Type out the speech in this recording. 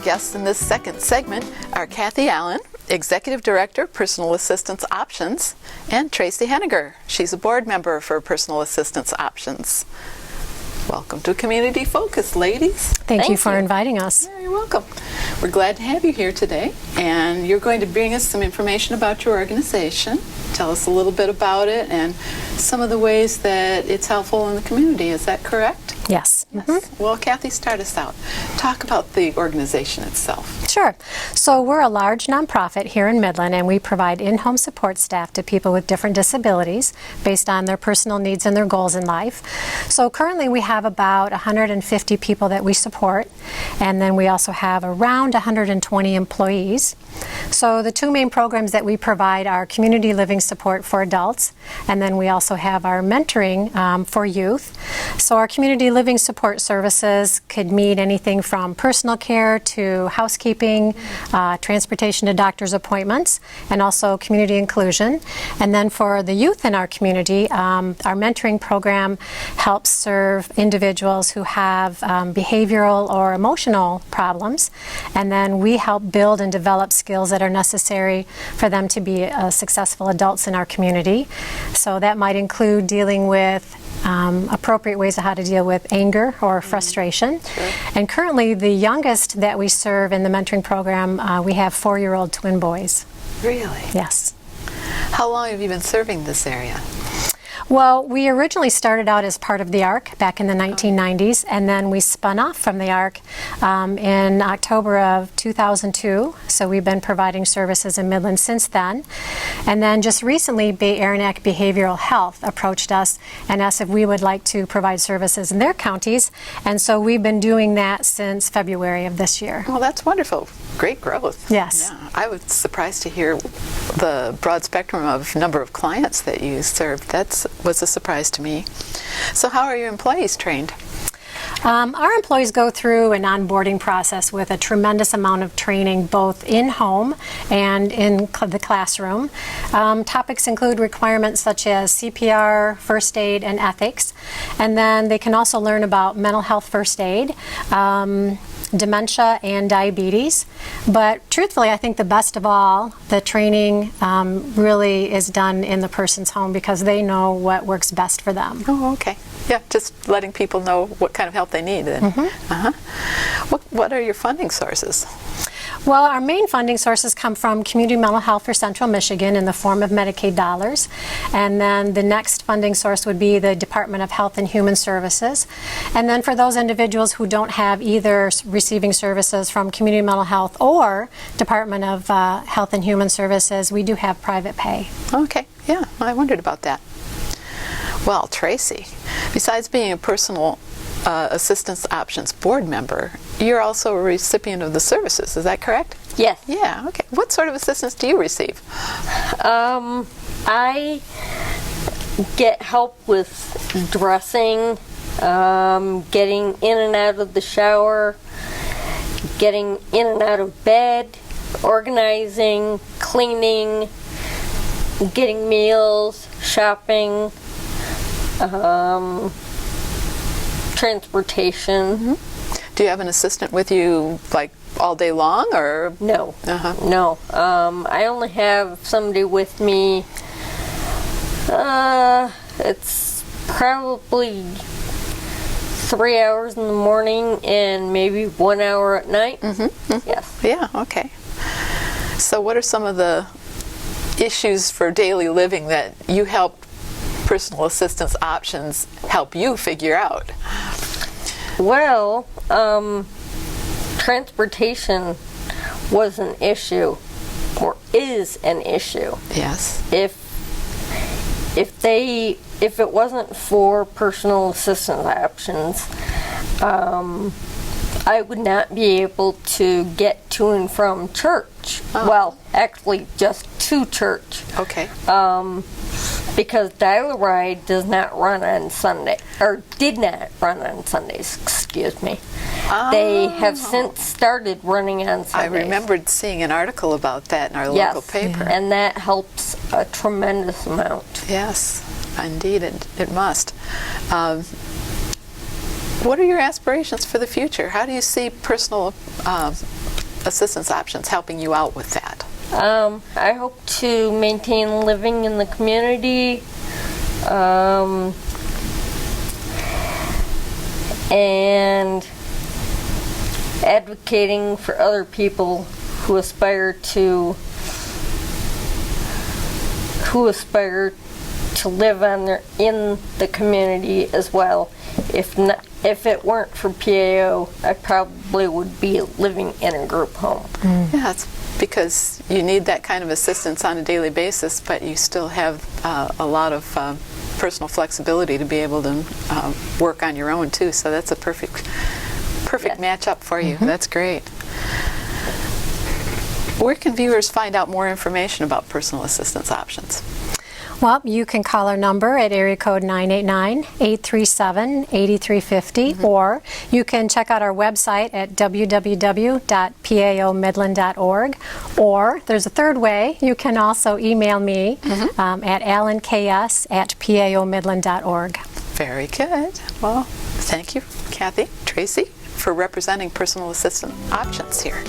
guests in this second segment are Kathy Allen, Executive Director, Personal Assistance Options, and Tracy Henniger. She's a board member for Personal Assistance Options. Welcome to Community Focus, ladies. Thank you for inviting us. Yeah, you're welcome. We're glad to have you here today, and you're going to bring us some information about your organization. Tell us a little bit about it and some of the ways that it's helpful in the community. Is that correct? Yes. Mm-hmm. Well, Kathy, start us out. Talk about the organization itself. Sure. So we're a large nonprofit here in Midland, and we provide in-home support staff to people with different disabilities based on their personal needs and their goals in life. So currently we have about 150 people that we support, and then we also have around 120 employees. So the two main programs that we provide are community living support for adults, and then we also have our mentoring for youth. So our community living support services could mean anything from personal care to housekeeping, transportation to doctor's appointments, and also community inclusion. And then for the youth in our community, our mentoring program helps serve individuals who have behavioral or emotional problems, and then we help build and develop skills that are necessary for them to be successful adults in our community. So that might include dealing with appropriate ways of how to deal with anger or frustration. Sure. And currently the youngest that we serve in the mentoring program, we have 4-year-old twin boys. Really? Yes. How long have you been serving this area? Well, we originally started out as part of the ARC back in the 1990s, and then we spun off from the ARC in October of 2002. So we've been providing services in Midland since then. And then just recently, Bay Area Behavioral Health approached us and asked if we would like to provide services in their counties. And so we've been doing that since February of this year. Well, that's wonderful. Great growth. Yes. Yeah. I was surprised to hear the broad spectrum of number of clients that you served. That was a surprise to me. So how are your employees trained? Our employees go through an onboarding process with a tremendous amount of training both in-home and in the classroom. Topics include requirements such as CPR, first aid, and ethics. And then they can also learn about mental health first aid, dementia, and diabetes. But truthfully, I think the best of all, the training really is done in the person's home because they know what works best for them. Oh, okay. Yeah, just letting people know what kind of help they need. Mm-hmm. What are your funding sources? Well, our main funding sources come from Community Mental Health for Central Michigan in the form of Medicaid dollars. And then the next funding source would be the Department of Health and Human Services. And then for those individuals who don't have either receiving services from Community Mental Health or Department of Health and Human Services, we do have private pay. Okay, yeah, I wondered about that. Well, Tracy, besides being a Personal Assistance Options board member, you're also a recipient of the services, is that correct? Yes. Yeah, okay. What sort of assistance do you receive? I get help with dressing, getting in and out of the shower, getting in and out of bed, organizing, cleaning, getting meals, shopping, transportation. Mm-hmm. Do you have an assistant with you like all day long, or? No. No. I only have somebody with me. It's probably 3 hours in the morning and maybe 1 hour at night. Mm-hmm. Mm-hmm. Yes. Yeah, okay. So what are some of the issues for daily living that you help Personal Assistance Options help you figure out? Well, transportation was an issue, or is an issue. Yes. If it wasn't for Personal Assistance Options, I would not be able to get to and from church. Oh. Well, actually, just to church. Okay. Because Dial-A-Ride does not run on Sunday, or did not run on Sundays, excuse me. They have since started running on Sundays. I remembered seeing an article about that in our local paper. Yeah. And that helps a tremendous amount. Yes, indeed, it must. What are your aspirations for the future? How do you see Personal assistance options helping you out with that? I hope to maintain living in the community, and advocating for other people who aspire to live in the community as well. If it weren't for PAO, I probably would be living in a group home. Yeah, it's because you need that kind of assistance on a daily basis, but you still have a lot of personal flexibility to be able to work on your own too. So that's a perfect Yes. match up for you. That's great. Where can viewers find out more information about personal assistance options? Well, you can call our number at area code 989-837-8350, or you can check out our website at www.paomidland.org, or there's a third way. You can also email me at allenks@paomidland.org. Very good. Well, thank you, Kathy, Tracy, for representing personal assistant options here.